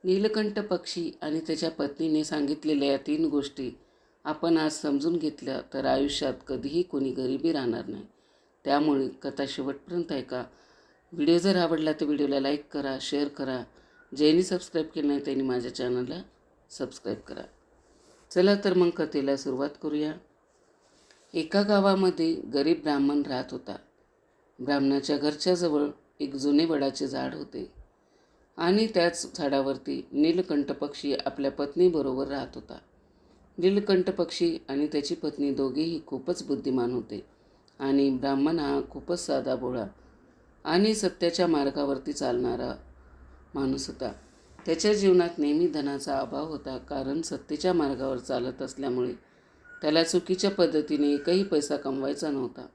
नीलकंठ पक्षी आणि त्याच्या पत्नीने सांगितलेल्या या 3 गोष्टी आपण आज समजून घेतल्या तर आयुष्यात कधीही कोणी गरिबी राहणार नाही. त्यामुळे कथा शेवटपर्यंत ऐका. व्हिडिओ जर आवडला तर व्हिडिओला लाईक करा, शेअर करा. ज्यांनी सबस्क्राईब केलं नाही त्यांनी माझ्या चॅनलला सबस्क्राईब करा. चला तर मग कथेला सुरुवात करूया. एका गावामध्ये गरीब ब्राह्मण राहत होता. ब्राह्मणाच्या घरच्या जवळ एक जुने वडाचे झाड होते आणि त्याच झाडावरती नीलकंठ पक्षी आपल्या पत्नीबरोबर राहत होता. नीलकंठ पक्षी आणि त्याची पत्नी दोघेही खूपच बुद्धिमान होते आणि ब्राह्मण हा खूपच साधाभोळा आणि सत्याच्या मार्गावरती चालणारा माणूस होता. त्याच्या जीवनात नेहमी धनाचा अभाव होता, कारण सत्तेच्या मार्गावर चालत असल्यामुळे त्याला चुकीच्या पद्धतीने एकही पैसा कमवायचा नव्हता.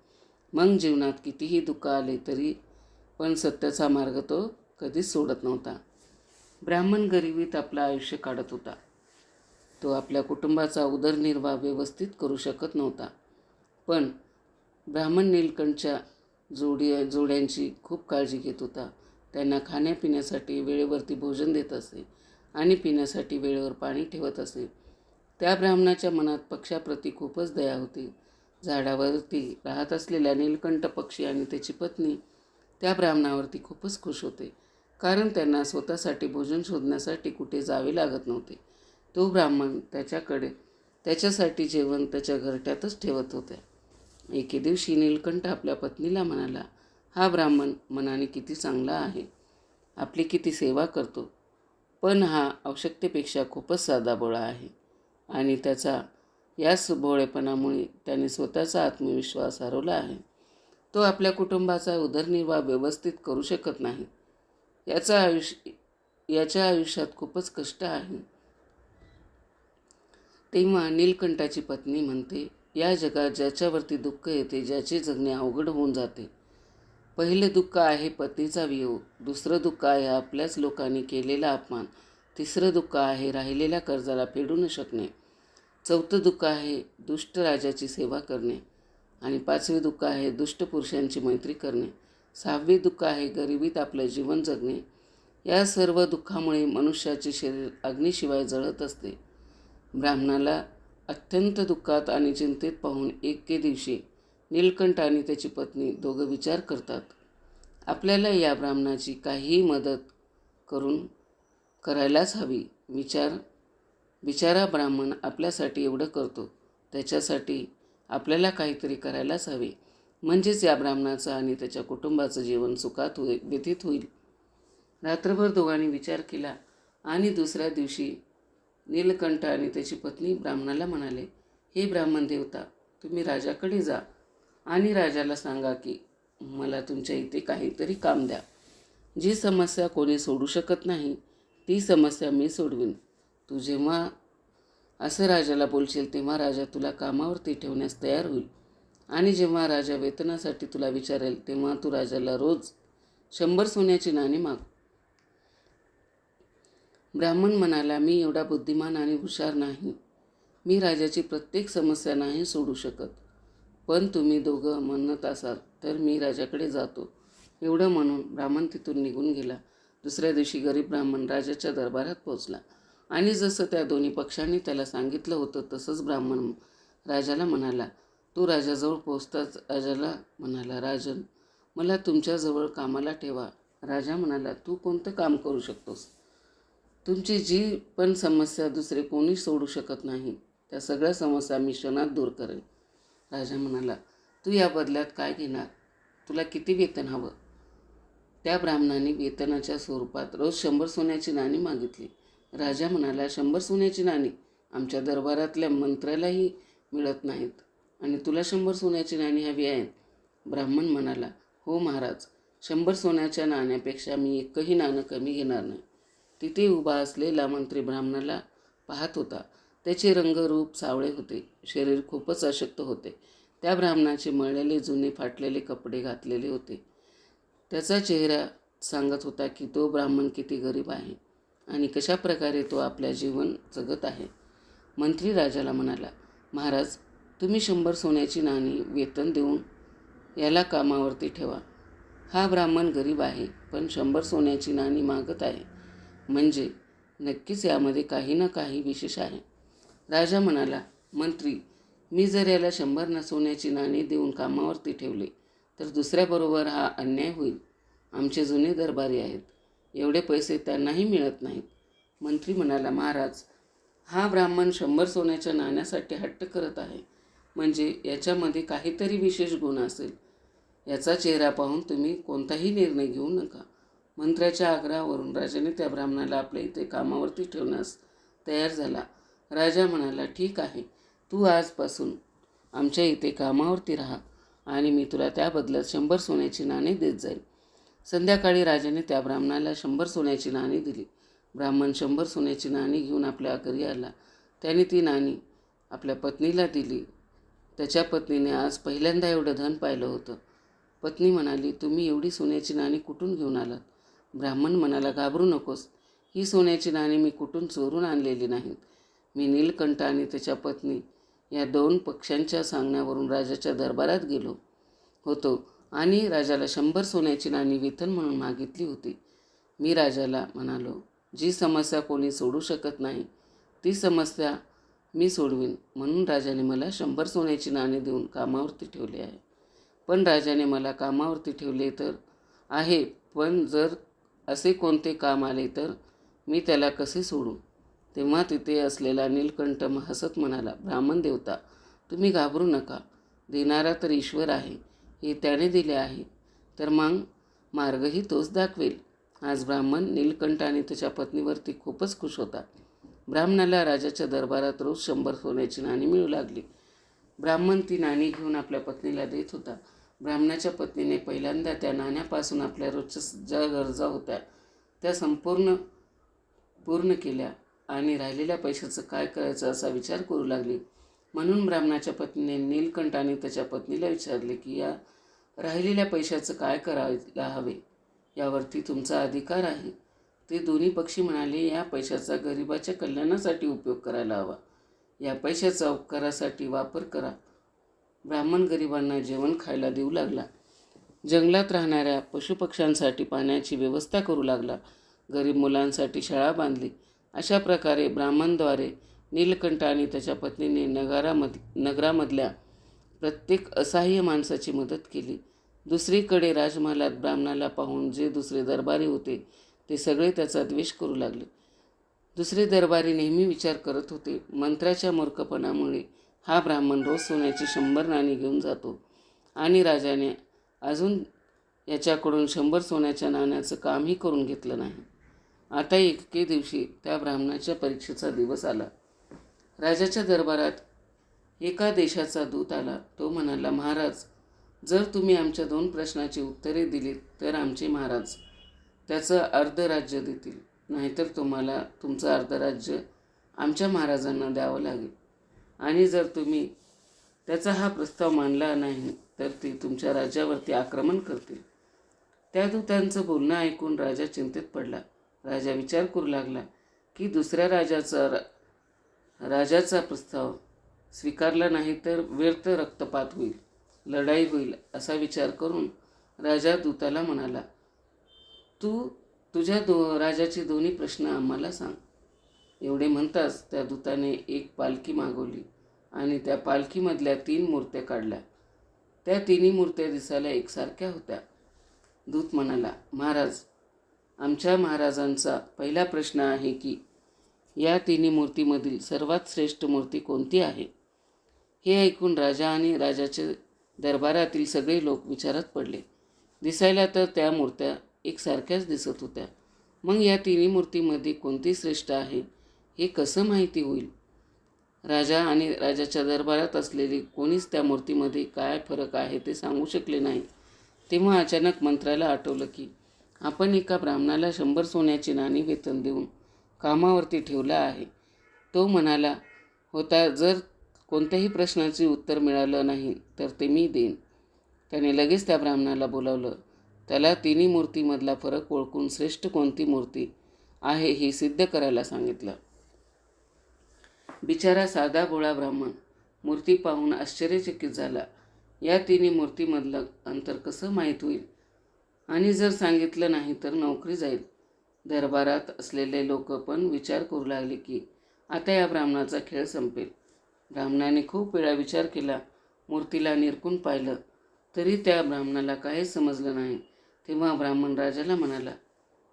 मग जीवनात कितीही दुःख आले तरी पण सत्याचा मार्ग तो कधीच सोडत नव्हता. ब्राह्मण गरिबीत आपलं आयुष्य काढत होता. तो आपल्या कुटुंबाचा उदरनिर्वाह व्यवस्थित करू शकत नव्हता. पण ब्राह्मण नीलकंठच्या जोड्यांची खूप काळजी घेत होता. त्यांना खाण्यापिण्यासाठी वेळेवरती भोजन देत असे आणि पिण्यासाठी वेळेवर पाणी ठेवत असे. त्या ब्राह्मणाच्या मनात पक्ष्याप्रती खूपच दया होती. झाडावरती राहत असलेल्या नीलकंठ पक्षी आणि त्याची पत्नी त्या ब्राह्मणावरती खूपच खुश होते, कारण त्यांना स्वतःसाठी भोजन शोधण्यासाठी कुठे जावे लागत नव्हते. तो ब्राह्मण त्याच्यासाठी जेवण त्याच्या घरट्यातच ठेवत होता. एके दिवशी नीलकंठ आपल्या पत्नीला म्हणाला, हा ब्राह्मण मनाने किती चांगला आहे, आपली किती सेवा करतो, पण हा आवश्यकतेपेक्षा खूपच साधाभोळा आहे आणि त्याचा याच भोळेपणामुळे त्याने स्वतःचा आत्मविश्वास हरवला आहे. तो आपल्या कुटुंबाचा उदरनिर्वाह व्यवस्थित करू शकत नाही. याच्या आयुष्यात खूपच कष्ट आहे. तेव्हा नीलकंठाची पत्नी म्हणते, या जगात ज्याच्यावरती दुःख येते, ज्याचे जगणे अवघड होऊन जाते, पहिले दुःख आहे पत्नीचा वियोग, दुसरं दुःख आहे आपल्याच लोकांनी केलेला अपमान, तिसरं दुःख आहे राहिलेल्या कर्जाला फेडू न शकणे, चौथं दुःख आहे दुष्ट राजाची सेवा करणे आणि पाचवे दुःख आहे दुष्ट पुरुषांची मैत्री करणे, सहावे दुःख आहे गरिबीत आपलं जीवन जगणे. या सर्व दुःखामुळे मनुष्याचे शरीर अग्नीशिवाय जळत असते. ब्राह्मणाला अत्यंत दुःखात आणि चिंतेत पाहून एके दिवशी नीलकंठ आणि त्याची पत्नी दोघं विचार करतात, आपल्याला या ब्राह्मणाची काहीही मदत करायलाच हवी. बिचारा ब्राह्मण आपल्यासाठी एवढं करतो, त्याच्यासाठी आपल्याला काहीतरी करायलाच हवे, म्हणजेच या ब्राह्मणाचं आणि त्याच्या कुटुंबाचं जीवन सुखात व्यतीत होईल. रात्रभर दोघांनी विचार केला आणि दुसऱ्या दिवशी नीलकंठ आणि त्याची पत्नी ब्राह्मणाला म्हणाले, हे ब्राह्मण देवता, तुम्ही राजाकडे जा आणि राजाला सांगा की मला तुमच्या इथे काहीतरी काम द्या. जी समस्या कोणी सोडू शकत नाही ती समस्या मी सोडवीन. तू जेव्हा असं राजाला बोलशील तेव्हा राजा तुला कामावरती ठेवण्यास तयार होईल आणि जेव्हा राजा वेतनासाठी तुला विचारेल तेव्हा तू राजाला रोज 100 सोन्याची नाणी माग. ब्राह्मण म्हणाला, मी एवढा बुद्धिमान आणि हुशार नाही. मी राजाची प्रत्येक समस्या नाही सोडू शकत, पण तुम्ही दोघं म्हणत असाल तर मी राजाकडे जातो. एवढं म्हणून ब्राह्मण तिथून निघून गेला. दुसऱ्या दिवशी गरीब ब्राह्मण राजाच्या दरबारात पोहोचला आणि जसं त्या दोन्ही पक्षांनी त्याला सांगितलं होतं तसंच ब्राह्मण राजाला म्हणाला. तो राजाजवळ पोहोचताच राजाला म्हणाला, राजन, मला तुमच्याजवळ कामाला ठेवा. राजा म्हणाला, तू कोणतं काम करू शकतोस? तुमची जी पण समस्या दुसरे कोणी सोडू शकत नाही त्या सगळ्या समस्या मी क्षणात दूर करेन. राजा म्हणाला, तू या बदल्यात काय घेणार? तुला किती वेतन हवं? त्या ब्राह्मणाने वेतनाच्या स्वरूपात रोज 100 सोन्याची नाणी मागितली. राजा म्हणाला, 100 सोन्याची नाणी? आमच्या दरबारातल्या मंत्र्यालाही मिळत नाहीत आणि तुला 100 सोन्याची नाणी हवी आहेत? ब्राह्मण म्हणाला, हो महाराज, 100 सोन्याच्या नाण्यापेक्षा मी एकही नाणं कमी घेणार नाही. तिथे उभा असलेला मंत्री ब्राह्मणाला पाहत होता. त्याचे रंगरूप सावळे होते, शरीर खूपच अशक्त होते. त्या ब्राह्मणाचे मळलेले जुने फाटलेले कपडे घातलेले होते. त्याचा चेहरा सांगत होता की तो ब्राह्मण किती गरीब आहे आणि कशा प्रकारे तो आपल्या जीवन जगत आहे. मंत्री राजाला म्हणाला, महाराज, तुम्ही 100 सोन्याची नाणी वेतन देऊन याला कामावरती ठेवा. हा ब्राह्मण गरीब आहे पण 100 सोन्याची नाणी मागत आहे, म्हणजे नक्कीच यामध्ये काही ना काही विशेष आहे. राजा म्हणाला, मंत्री, मी जर याला 100 सोन्याची नाणी देऊन कामावरती ठेवले तर दुसऱ्याबरोबर हा अन्याय होईल. आमचे जुने दरबारी आहेत, एवढे पैसे त्यांनाही मिळत नाहीत. मंत्री म्हणाला, महाराज, हा ब्राह्मण 100 सोन्याच्या नाण्यासाठी हट्ट करत आहे, म्हणजे याच्यामध्ये काहीतरी विशेष गुण असेल. याचा चेहरा पाहून तुम्ही कोणताही निर्णय घेऊ नका. मंत्र्याच्या आग्रहावरून राजाने त्या ब्राह्मणाला आपल्या इथे कामावरती ठेवण्यास तयार झाला. राजा म्हणाला, ठीक आहे, तू आजपासून आमच्या इथे कामावरती राहा आणि मी तुला त्या बदल्यात 100 सोन्याची नाणी देत जाईल. संध्याकाळी राजाने त्या ब्राह्मणाला 100 सोन्याची नाणी दिली. ब्राह्मण 100 सोन्याची नाणी घेऊन आपल्या घरी आला. त्याने ती नाणी आपल्या पत्नीला दिली. त्याच्या पत्नीने आज पहिल्यांदा एवढं धन पाहिलं होतं. पत्नी म्हणाली, तुम्ही एवढी सोन्याची नाणी कुठून घेऊन आलात? ब्राह्मण म्हणाला, घाबरू नकोस, ही सोन्याची नाणी मी कुठून चोरून आणलेली नाहीत. मी नीलकंठ आणि त्याच्या पत्नी या 2 पक्ष्यांच्या सांगण्यावरून राजाच्या दरबारात गेलो होतो आणि राजाला 100 सोन्याची नाणी वेतन म्हणून मागितली होती. मी राजाला म्हणालो, जी समस्या कोणी सोडू शकत नाही ती समस्या मी सोडवीन, म्हणून राजाने मला 100 सोन्याची नाणी देऊन कामावरती ठेवले आहे. पण राजाने मला कामावरती ठेवले तर आहे, पण जर असे कोणते काम आले तर मी त्याला कसे सोडू? तेव्हा तिथे असलेला नीलकंठ हसत म्हणाला, ब्राह्मण देवता, तुम्ही घाबरू नका. देणारा तर ईश्वर आहे. हे त्याने दिले आहे तर मग मार्गही तोच दाखवेल. आज ब्राह्मण नीलकंठ आणि त्याच्या पत्नीवरती खूपच खुश होता. ब्राह्मणाला राजाच्या दरबारात रोज 100 सोन्याची नाणी मिळू लागली. ब्राह्मण ती नाणी घेऊन आपल्या पत्नीला देत होता. ब्राह्मणाच्या पत्नीने पहिल्यांदा त्या नाण्यापासून आपल्या रोजच्या ज्या गरजा होत्या त्या पूर्ण केल्या आणि राहिलेल्या पैशाचं काय करायचं असा विचार करू लागली. म्हणून ब्राह्मणाच्या पत्नीने नीलकंठ आणि त्याच्या पत्नीला विचारले की या राहिलेल्या पैशाचं काय करायला हवे, यावरती तुमचा अधिकार आहे. ते दोन्ही पक्षी म्हणाले, या पैशाचा गरिबाच्या कल्याणासाठी उपयोग करायला हवा. या पैशाचा उपकारासाठी वापर करा. ब्राह्मण गरिबांना जेवण खायला देऊ लागला. जंगलात राहणाऱ्या पशुपक्ष्यांसाठी पाण्याची व्यवस्था करू लागला. गरीब मुलांसाठी शाळा बांधली. अशा प्रकारे ब्राह्मणद्वारे नीलकंठ आणि त्याच्या पत्नीने नगरामधल्या प्रत्येक असहाय्य माणसाची मदत केली. दुसरीकडे राजमहालात ब्राह्मणाला पाहून जे दुसरे दरबारी होते ते सगळे त्याचा द्वेष करू लागले. दुसरे दरबारी नेहमी विचार करत होते, मंत्र्याच्या मूर्खपणामुळे हा ब्राह्मण रोज सोन्याची 100 नाणी घेऊन जातो आणि राजाने अजून याच्याकडून 100 सोन्याच्या नाण्याचं कामही करून घेतलं नाही. आता एके दिवशी त्या ब्राह्मणाच्या परीक्षेचा दिवस आला. राजाच्या दरबारात एका देशाचा दूत आला. तो म्हणाला, महाराज, जर तुम्ही आमच्या 2 प्रश्नाची उत्तरे दिलीत तर आमचे महाराज त्याचं अर्ध राज्य देतील, नाहीतर तुम्हाला तुमचं अर्ध राज्य आमच्या महाराजांना द्यावं लागेल. आणि जर तुम्ही त्याचा हा प्रस्ताव मानला नाही तर ते तुमच्या राज्यावरती आक्रमण करतील. त्या दूतांचं बोलणं ऐकून राजा चिंतेत पडला. राजा विचार करू लागला की दुसऱ्या राजाचा प्रस्ताव स्वीकारला नाही तर व्यर्थ रक्तपात होईल, लढाई होईल. असा विचार करून राजा दूताला म्हणाला, तू तुझ्या राजाचे दोन्ही प्रश्न आम्हाला सांग. एवढे म्हणताच त्या दूताने एक पालखी मागवली आणि त्या पालखीमधल्या 3 मूर्त्या काढल्या. त्या 3ही मूर्त्या दिसायला एकसारख्या होत्या. दूत म्हणाला, महाराज, आमच्या महाराजांचा पहिला प्रश्न आहे की या 3ही मूर्तीमधील सर्वात श्रेष्ठ मूर्ती कोणती आहे? हे ऐकून राजा आणि राजाच्या दरबारातील सगळे लोक विचारात पडले. दिसायला तर त्या मूर्त्या एकसारख्याच दिसत होत्या. मग या 3ही मूर्तीमध्ये कोणती श्रेष्ठ आहे हे कसं माहिती होईल? राजा आणि राजाच्या दरबारात असलेले कोणीच त्या मूर्तीमध्ये काय फरक आहे ते सांगू शकले नाही. तेव्हा अचानक मंत्र्याला आठवलं की आपण एका ब्राह्मणाला 100 सोन्याची नाणी वेतन देऊन कामावरती ठेवला आहे. तो म्हणाला होता, जर कोणत्याही प्रश्नाचे उत्तर मिळालं नाही तर ते मी देईन. त्याने लगेच त्या ब्राह्मणाला बोलावलं. त्याला 3ही मूर्तीमधला फरक ओळखून श्रेष्ठ कोणती मूर्ती आहे हे सिद्ध करायला सांगितलं. बिचारा साधा भोळा ब्राह्मण मूर्ती पाहून आश्चर्यचकित झाला. या 3ही मूर्तीमधलं अंतर कसं माहीत होईल? आणि जर सांगितलं नाही तर नोकरी जाईल. दरबारात असलेले लोक पण विचार करू लागले की आता या ब्राह्मणाचा खेळ संपेल. ब्राह्मणाने खूप वेळा विचार केला, मूर्तीला निरखून पाहिलं, तरी त्या ब्राह्मणाला काहीच समजलं नाही. तेव्हा ब्राह्मण राजाला म्हणाला,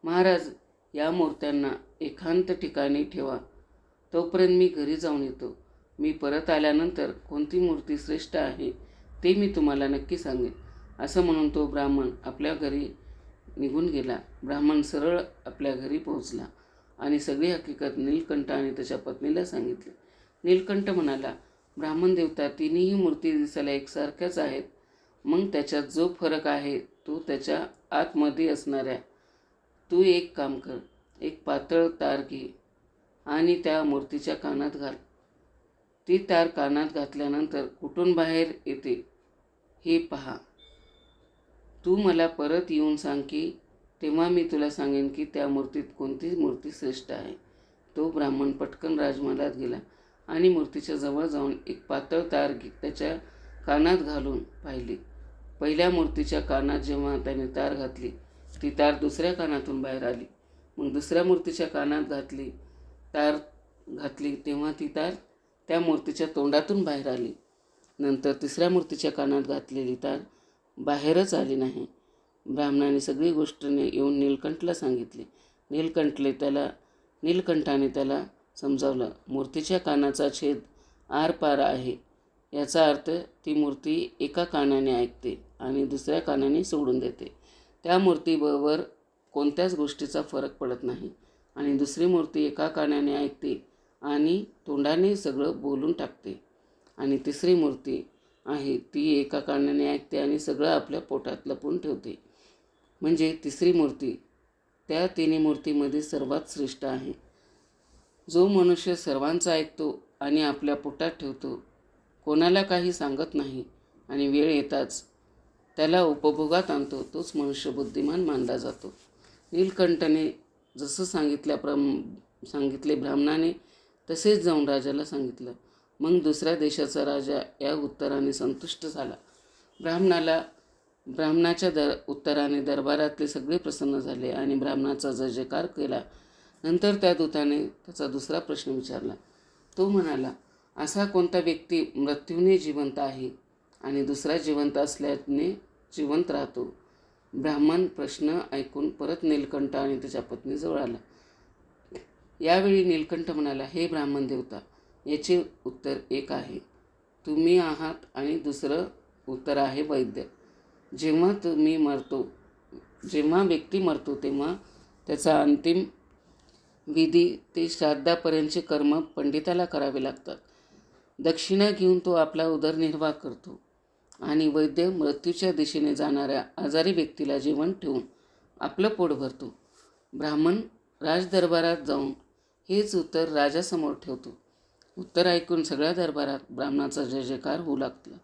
महाराज, या मूर्त्यांना एकांत ठिकाणी ठेवा. तोपर्यंत मी घरी जाऊन येतो. मी परत आल्यानंतर कोणती मूर्ती श्रेष्ठ आहे ते मी तुम्हाला नक्की सांगेन. असं म्हणून तो ब्राह्मण आपल्या घरी निघून गेला. ब्राह्मण सरळ आपल्या घरी पोहोचला आणि सगळी हकीकत नीलकंठ आणि त्याच्या पत्नीला सांगितली. नीलकंठ म्हणाला, ब्राह्मण देवता, तिन्ही मूर्ती दिसायला एकसारख्याच आहेत. मग त्याच्यात जो फरक आहे तो त्याच्या आतमध्ये असणाऱ्या. तू एक काम कर, एक पातळ तार घे आणि त्या मूर्तीच्या कानात घाल. ती तार कानात घातल्यानंतर कुठून बाहेर येते हे पहा. तू मला परत येऊन सांग की तेव्हा मी तुला सांगेन की त्या मूर्तीत कोणती मूर्ती श्रेष्ठ आहे. तो ब्राह्मण पटकन राजमहालात गेला आणि मूर्तीच्या जवळ जाऊन एक पातळ तार त्याच्या कानात घालून पाहिली. पहिल्या मूर्तीच्या कानात जेव्हा त्याने तार घातली, ती तार दुसऱ्या कानातून बाहेर आली. मग दुसऱ्या मूर्तीच्या कानात तार घातली तेव्हा ती तार त्या मूर्तीच्या तोंडातून बाहेर आली. नंतर तिसऱ्या मूर्तीच्या कानात घातलेली तार बाहेरच आली नाही. ब्राह्मणाने सगळी गोष्टीने येऊन नीलकंठला सांगितली. नीलकंठाने त्याला समजावलं, मूर्तीच्या कानाचा छेद आरपार आहे. याचा अर्थ ती मूर्ती एका कानाने ऐकते आणि दुसऱ्या कानाने सोडून देते. त्या मूर्तीबरोबर कोणत्याच गोष्टीचा फरक पडत नाही. आणि दुसरी मूर्ती एका कानाने ऐकते आणि तोंडाने सगळं बोलून टाकते. आणि तिसरी मूर्ती आहे ती एका कानाने ऐकते आणि सगळं आपल्या पोटात लपवून ठेवते. म्हणजे तिसरी मूर्ती त्या तिन्ही मूर्तीमध्ये सर्वात श्रेष्ठ आहे. जो मनुष्य सर्वांचा ऐकतो आणि आपल्या पोटात ठेवतो, कोणाला काही सांगत नाही आणि वेळ येताच त्याला उपभोगात आणतो, तोच मनुष्य बुद्धिमान मानला जातो. नीलकंठने जसं सांगितले ब्राह्मणाने तसेच जाऊन राजाला सांगितलं. मग दुसऱ्या देशाचा राजा या उत्तराने संतुष्ट झाला. ब्राह्मणाच्या उत्तराने दरबारातले सगळे प्रसन्न झाले आणि ब्राह्मणाचा जय जयकार केला. नंतर त्या दूताने त्याचा दुसरा प्रश्न विचारला. तो म्हणाला, असा कोणता व्यक्ती मृत्यूने जिवंत आहे आणि दुसरा जिवंत असल्याने जिवंत राहतो? ब्राह्मण प्रश्न ऐकून परत नीलकंठ आणि त्याच्या पत्नीजवळ आला. यावेळी नीलकंठ म्हणाला, हे ब्राह्मण देवता, याचे उत्तर एक आहे, तुम्ही आहात आणि दुसरं उत्तर आहे वैद्य. जेव्हा व्यक्ती मरतो तेव्हा त्याचा अंतिम विधी ते श्राद्धापर्यंतचे कर्म पंडिताला करावे लागतात. दक्षिणा घेऊन तो आपला उदरनिर्वाह करतो आणि वैद्य मृत्यूच्या दिशेने जाणाऱ्या आजारी व्यक्तीला जेवण ठेवून आपलं पोट भरतो. ब्राह्मण राजदरबारात जाऊन हेच उत्तर राजासमोर ठेवतो. उत्तर ऐकून सगळ्या दरबारात ब्राह्मणाचा जय जयकार होऊ लागला.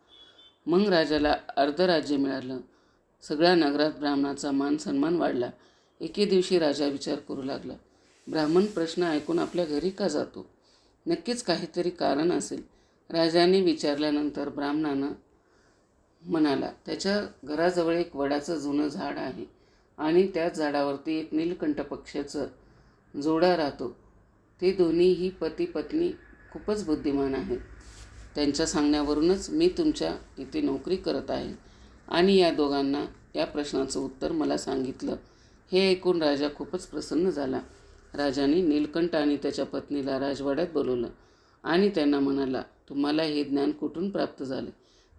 मग राजाला अर्धराज्य मिळालं. सगळ्या नगरात ब्राह्मणाचा मान सन्मान वाढला. एके दिवशी राजा विचार करू लागला, ब्राह्मण प्रश्न ऐकून आपल्या घरी का जातो? नक्कीच काहीतरी कारण असेल. राजाने विचारल्यानंतर ब्राह्मणानं म्हणाला, त्याच्या घराजवळ एक वडाचं जुनं झाड आहे आणि त्याच झाडावरती एक नीलकंठ पक्ष्याचं जोडा राहतो. ते दोन्हीही पती पत्नी खूपच बुद्धिमान आहेत. त्यांच्या सांगण्यावरूनच मी तुमच्या इथे नोकरी करत आहे आणि या दोघांना या प्रश्नाचं उत्तर मला सांगितलं. हे ऐकून राजा खूपच प्रसन्न झाला. राजाने नीलकंठ आणि त्याच्या पत्नीला राजवाड्यात बोलवलं आणि त्यांना म्हणाला, तुम्हाला हे ज्ञान कुठून प्राप्त झाले?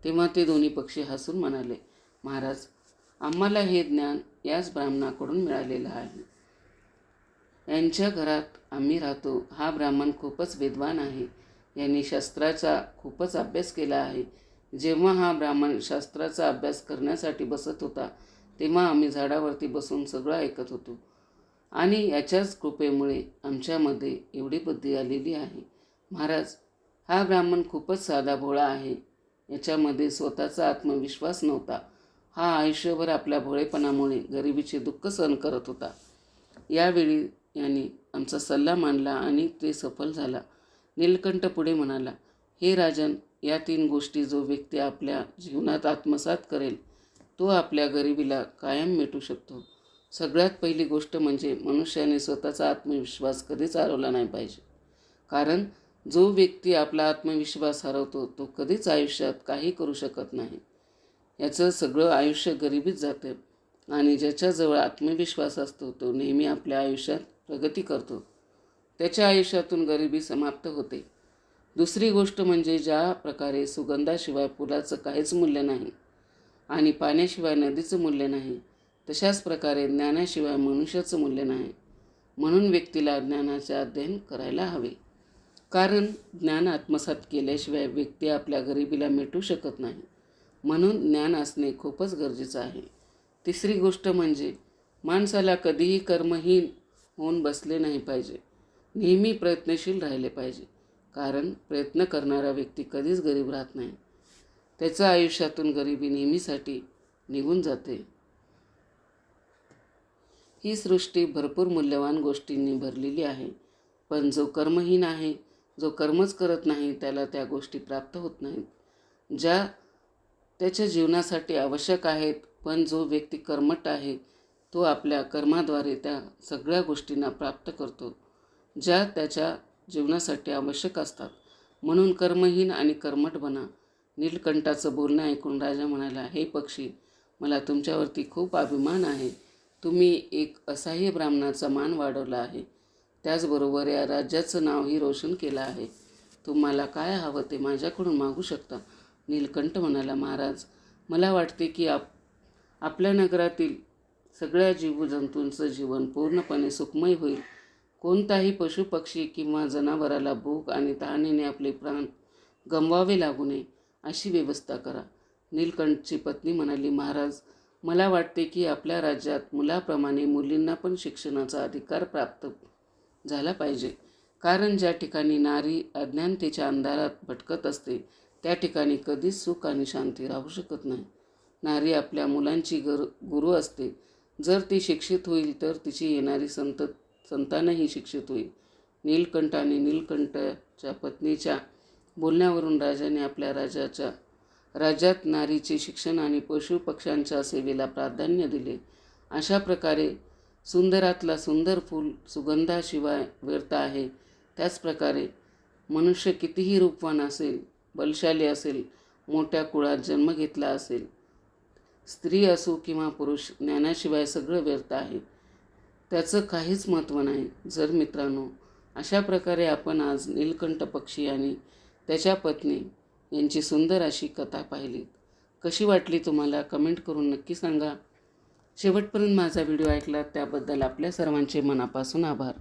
तेव्हा ते दोन्ही पक्षी हसून म्हणाले, महाराज, आम्हाला हे ज्ञान याच ब्राह्मणाकडून मिळालेलं आहे. यांच्या घरात आम्ही राहतो. हा ब्राह्मण खूपच विद्वान आहे. यांनी शास्त्राचा खूपच अभ्यास केला आहे. जेव्हा हा ब्राह्मण शास्त्राचा अभ्यास करण्यासाठी बसत होता तेव्हा आम्ही झाडावरती बसून सगळं ऐकत होतो आणि याच्याच कृपेमुळे आमच्यामध्ये एवढी बुद्धी आलेली आहे. महाराज, हा ब्राह्मण खूपच साधा भोळा आहे. याच्यामध्ये स्वतःचा आत्मविश्वास नव्हता. हा आयुष्यभर आपल्या भोळेपणामुळे गरिबीचे दुःख सहन करत होता. यावेळी यांनी आमचा सल्ला मानला आणि ते सफल झाला. नीलकंठ पुढे म्हणाला, हे राजन, या 3 गोष्टी जो व्यक्ती आपल्या जीवनात आत्मसात करेल तो आपल्या गरिबीला कायम मिटू शकतो. सगळ्यात पहिली गोष्ट म्हणजे मनुष्याने स्वतःचा आत्मविश्वास कधीच हरवला नाही पाहिजे. कारण जो व्यक्ती आपला आत्मविश्वास हरवतो तो कधीच आयुष्यात काही करू शकत नाही. याचं सगळं आयुष्य गरिबीत जाते. आणि ज्याच्याजवळ आत्मविश्वास असतो तो नेहमी आपल्या आयुष्यात प्रगती करतो. त्याच्या आयुष्यातून गरिबी समाप्त होते. दुसरी गोष्ट म्हणजे ज्या प्रकारे सुगंधाशिवाय फुलाचं काहीच मूल्य नाही आणि पाण्याशिवाय नदीचं मूल्य नाही, तशाच प्रकारे ज्ञानाशिवाय मनुष्याचं मूल्य नाही. म्हणून व्यक्तीला ज्ञानाचे अध्ययन करायला हवे. कारण ज्ञान आत्मसात केल्याशिवाय व्यक्ती आपल्या गरिबीला मिटवू शकत नाही. म्हणून ज्ञान असणे खूपच गरजेचं आहे. तिसरी गोष्ट म्हणजे माणसाला कधीही कर्महीन होऊन बसले नाही पाहिजे. नेहमी प्रयत्नशील राहिले पाहिजे. कारण प्रयत्न करणारा व्यक्ती कधीच गरीब राहत नाही. त्याच्या आयुष्यातून गरिबी नेहमीसाठी निघून जाते. ही सृष्टी भरपूर मूल्यवान गोष्टींनी भरलेली आहे. पण जो कर्महीन आहे, जो कर्मच करत नाही, त्याला त्या गोष्टी प्राप्त होत नाहीत ज्या त्याच्या जीवनासाठी आवश्यक आहेत. पण जो व्यक्ती कर्मठ आहे तो आपल्या कर्माद्वारे त्या सगळ्या गोष्टींना प्राप्त करतो ज्या त्याच्या जीवनासाठी आवश्यक असतात. म्हणून कर्महीन आणि कर्मठ बना. नीलकंठाचं बोलणं ऐकून राजा म्हणाला, हे पक्षी, मला तुमच्यावरती खूप अभिमान आहे. तुम्ही एक असहाय्य ब्राह्मणाचा मान वाढवला आहे. त्याचबरोबर या राज्याचं नावही रोशन केलं आहे. तुम्हाला काय हवं ते माझ्याकडून मागू शकता. नीलकंठ म्हणाला, महाराज, मला वाटते की आपल्या नगरातील सगळ्या जीवजंतूंचं जीवन पूर्णपणे सुखमय होईल. कोणताही पशुपक्षी किंवा जनावराला भूक आणि तहानेने आपले प्राण गमवावे लागू नये अशी व्यवस्था करा. नीलकंठची पत्नी म्हणाली, महाराज, मला वाटते की आपल्या राज्यात मुलाप्रमाणे मुलींना पण शिक्षणाचा अधिकार प्राप्त झाला पाहिजे. कारण ज्या ठिकाणी नारी अज्ञानतेच्या अंधारात भटकत असते त्या ठिकाणी कधीच सुख आणि शांती राहू शकत नाही. नारी आपल्या मुलांची गुरु असते. जर ती शिक्षित होईल तर तिची येणारी संतानही शिक्षित होईल. नीलकंठ आणि नीलकंठच्या पत्नीच्या बोलण्यावरून राजाने आपल्या राज्यात नारीचे शिक्षण आणि पशुपक्ष्यांच्या सेवेला प्राधान्य दिले. अशा प्रकारे सुंदरातला सुंदर फूल सुगंधाशिवाय व्यर्थ आहे. त्याचप्रकारे मनुष्य कितीही रूपवान असेल, बलशाली असेल, मोठ्या कुळात जन्म घेतला असेल, स्त्री असो किंवा पुरुष, ज्ञानाशिवाय सगळं व्यर्थ आहे. त्याचं काहीच महत्त्व नाही. जर मित्रांनो, अशा प्रकारे आपण आज नीलकंठ पक्षी आणि त्याच्या पत्नी यांची सुंदर अशी कथा पाहिली. कशी वाटली तुम्हाला कमेंट करून नक्की सांगा. शेवटपर्यंत माझा व्हिडिओ ऐकला त्याबद्दल आपल्या सर्वांचे मनापासून आभार.